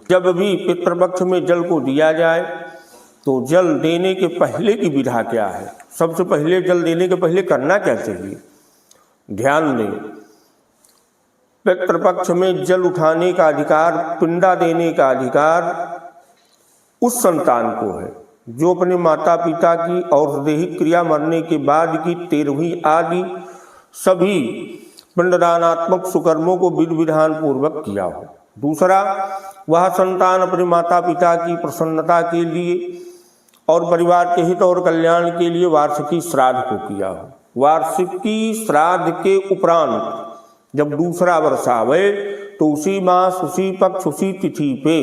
जब भी पितृपक्ष में जल को दिया जाए तो जल देने के पहले की विधा क्या है, सबसे पहले जल देने के पहले करना क्या चाहिए, ध्यान दें। पितृपक्ष में जल उठाने का अधिकार, पिंडा देने का अधिकार उस संतान को है जो अपने माता पिता की और दैहिक क्रिया मरने के बाद की 13वीं आदि सभी पिंडदानात्मक सुकर्मों को विधि विधान पूर्वक किया हो। दूसरा, वह संतान अपने माता पिता की प्रसन्नता के लिए और परिवार के हित और कल्याण के लिए वार्षिकी श्राद्ध को किया हो। वार्षिकी श्राद्ध के उपरांत जब दूसरा वर्ष आवे तो उसी मास, उसी पक्ष, उसी तिथि पे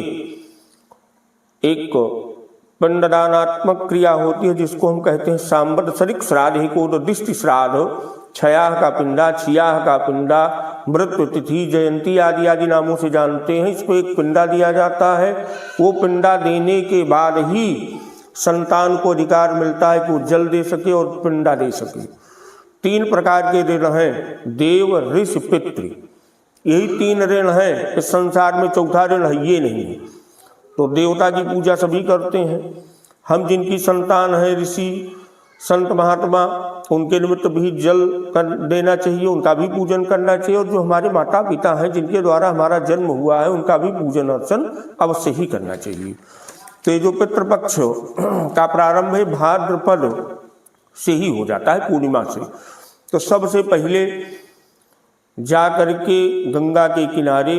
एक पिंडदानात्मक क्रिया होती है जिसको हम कहते हैं सांवत्सरिक श्राद्ध, एकोददिष्टि श्राद्ध, छयाह का पिंडा, छियाह का पिंडा, मृत्यु तिथि, जयंती आदि आदि नामों से जानते हैं। इसको एक पिंडा दिया जाता है। वो पिंडा देने के बाद ही संतान को अधिकार मिलता है कि वो जल दे सके और पिंडा दे सके। 3 प्रकार के ऋण हैं, देव, ऋषि, पितृ, यही 3 ऋण हैं। इस संसार में चौथा ऋण है ये नहीं है। तो देवता की पूजा सभी करते हैं। हम जिनकी संतान है, ऋषि, संत, महात्मा, उनके निमित्त भी जल कर देना चाहिए, उनका भी पूजन करना चाहिए। और जो हमारे माता पिता हैं जिनके द्वारा हमारा जन्म हुआ है उनका भी पूजन अर्चन अवश्य ही करना चाहिए। तो ये जो पितृपक्ष का प्रारंभ है भाद्रपद से ही हो जाता है, पूर्णिमा से। तो सबसे पहले जा करके गंगा के किनारे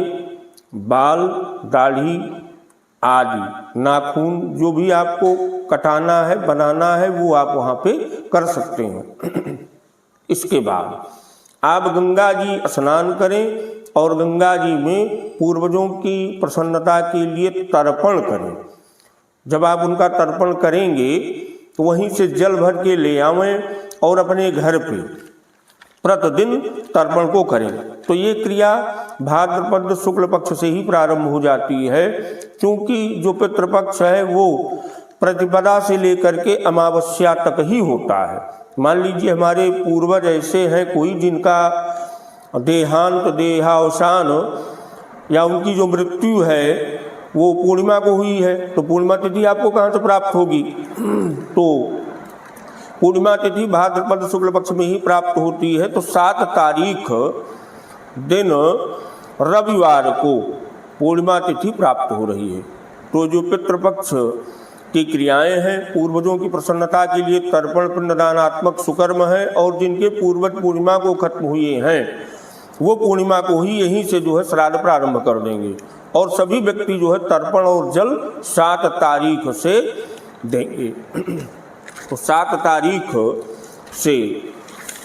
बाल, दाढ़ी आदि, नाखून जो भी आपको कटाना है, बनाना है, वो आप वहाँ पे कर सकते हैं। इसके बाद आप गंगा जी स्नान करें और गंगा जी में पूर्वजों की प्रसन्नता के लिए तर्पण करें। जब आप उनका तर्पण करेंगे तो वहीं से जल भर के ले आवें और अपने घर पे प्रतिदिन तर्पण को करें। तो ये क्रिया भाद्रपद शुक्ल पक्ष से ही प्रारंभ हो जाती है, क्योंकि जो पितृपक्ष है वो प्रतिपदा से लेकर के अमावस्या तक ही होता है। मान लीजिए हमारे पूर्वज ऐसे हैं कोई जिनका देहांत, देहावसान या उनकी जो मृत्यु है वो पूर्णिमा को हुई है, तो पूर्णिमा तिथि आपको कहाँ से प्राप्त होगी? तो पूर्णिमा तिथि भाद्रपद शुक्ल पक्ष में ही प्राप्त होती है। तो 7 तारीख दिन रविवार को पूर्णिमा तिथि प्राप्त हो रही है। तो जो पितृपक्ष की क्रियाएं हैं, पूर्वजों की प्रसन्नता के लिए तर्पण पिंडदानात्मक सुकर्म है, और जिनके पूर्वज पूर्णिमा को खत्म हुए हैं वो पूर्णिमा को ही यहीं से जो है श्राद्ध प्रारंभ कर देंगे। और सभी व्यक्ति जो है तर्पण और जल 7 तारीख से देंगे। तो 7 तारीख से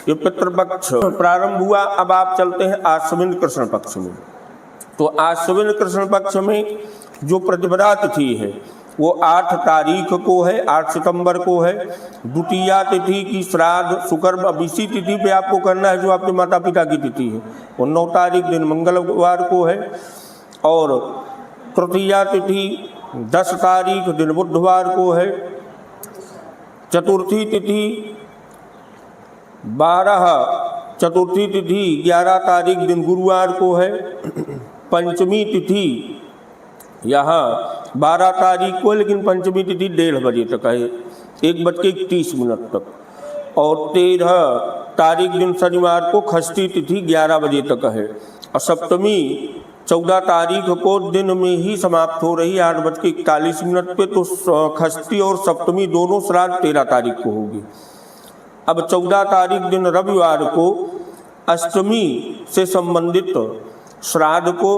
ये पितृपक्ष प्रारंभ हुआ। अब आप चलते हैं आश्विन कृष्ण पक्ष में। तो आश्विन कृष्ण पक्ष में जो प्रतिपदा तिथि है वो 8 तारीख को है, 8 सितंबर को है। द्वितीया तिथि की श्राद्ध शुक्र अब इसी तिथि पे आपको करना है जो आपके माता पिता की तिथि है, वो 9 तारीख दिन मंगलवार को है। और तृतीया तिथि 10 तारीख दिन बुधवार को है। चतुर्थी तिथि 11 तारीख दिन गुरुवार को है। पंचमी तिथि यहाँ 12 तारीख को, लेकिन पंचमी तिथि 1:30 बजे तक है, 1:31 तक। और 13 तारीख दिन शनिवार को खष्टी तिथि 11 बजे तक है। और सप्तमी 14 तारीख को दिन में ही समाप्त हो रही 8:41 पे। तो खष्टी और सप्तमी दोनों श्राद्ध 13 तारीख को होगी। अब 14 तारीख दिन रविवार को अष्टमी से संबंधित श्राद्ध को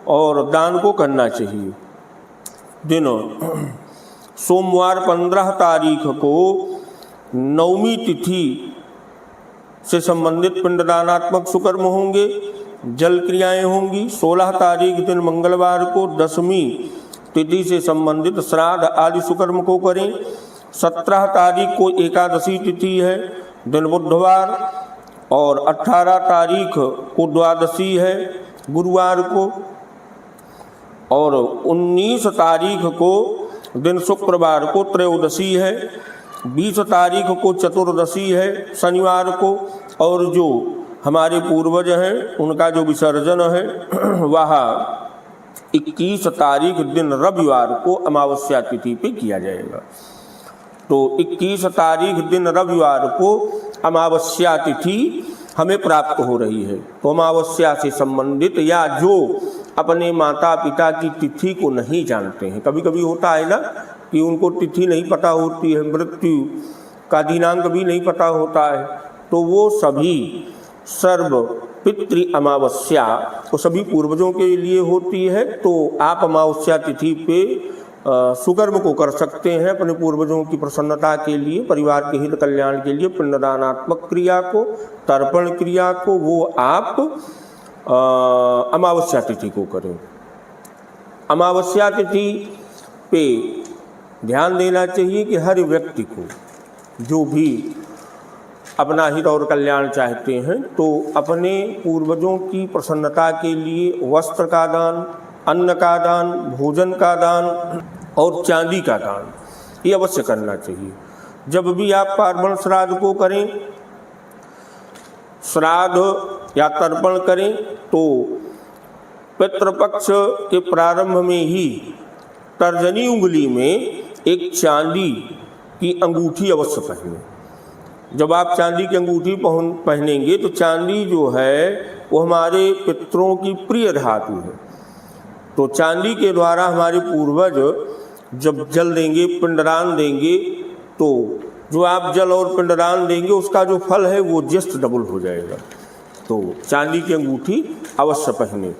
और दान को करना चाहिए। दिन सोमवार 15 तारीख को नवमी तिथि से संबंधित पिंडदानात्मक सुकर्म होंगे, जल क्रियाएं होंगी। 16 तारीख दिन मंगलवार को 10वीं तिथि से संबंधित श्राद्ध आदि सुकर्म को करें। 17 तारीख को एकादशी तिथि है, दिन बुधवार। और 18 तारीख को द्वादशी है, गुरुवार को। और 19 तारीख को दिन शुक्रवार को त्रयोदशी है। 20 तारीख को चतुर्दशी है, शनिवार को। और जो हमारे पूर्वज हैं उनका जो विसर्जन है वह 21 तारीख दिन रविवार को अमावस्या तिथि पे किया जाएगा। तो 21 तारीख दिन रविवार को अमावस्या तिथि हमें प्राप्त हो रही है। तो अमावस्या से संबंधित या जो अपने माता पिता की तिथि को नहीं जानते हैं, कभी कभी होता है ना कि उनको तिथि नहीं पता होती है, मृत्यु का दिनांक भी नहीं पता होता है, तो वो सभी सर्व पितृ अमावस्या तो सभी पूर्वजों के लिए होती है। तो आप अमावस्या तिथि पे सुकर्म को कर सकते हैं अपने पूर्वजों की प्रसन्नता के लिए, परिवार के हित कल्याण के लिए। पिंडदानात्मक क्रिया को, तर्पण क्रिया को वो आप अमावस्या तिथि को करें। अमावस्या तिथि पे ध्यान देना चाहिए कि हर व्यक्ति को जो भी अपना हित और कल्याण चाहते हैं तो अपने पूर्वजों की प्रसन्नता के लिए वस्त्र का दान, अन्न का दान, भोजन का दान और चांदी का दान ये अवश्य करना चाहिए। जब भी आप पार्वण श्राद्ध को करें, श्राद्ध या तर्पण करें तो पितृपक्ष के प्रारंभ में ही तर्जनी उंगली में एक चांदी की अंगूठी अवश्य पहने। जब आप चांदी की अंगूठी पहनेंगे तो चांदी जो है वो हमारे पितरों की प्रिय धातु है। तो चांदी के द्वारा हमारे पूर्वज जब जल देंगे, पिंडदान देंगे, तो जो आप जल और पिंडदान देंगे उसका जो फल है वो जस्ट डबल हो जाएगा। तो चांदी की अंगूठी अवश्य पहने।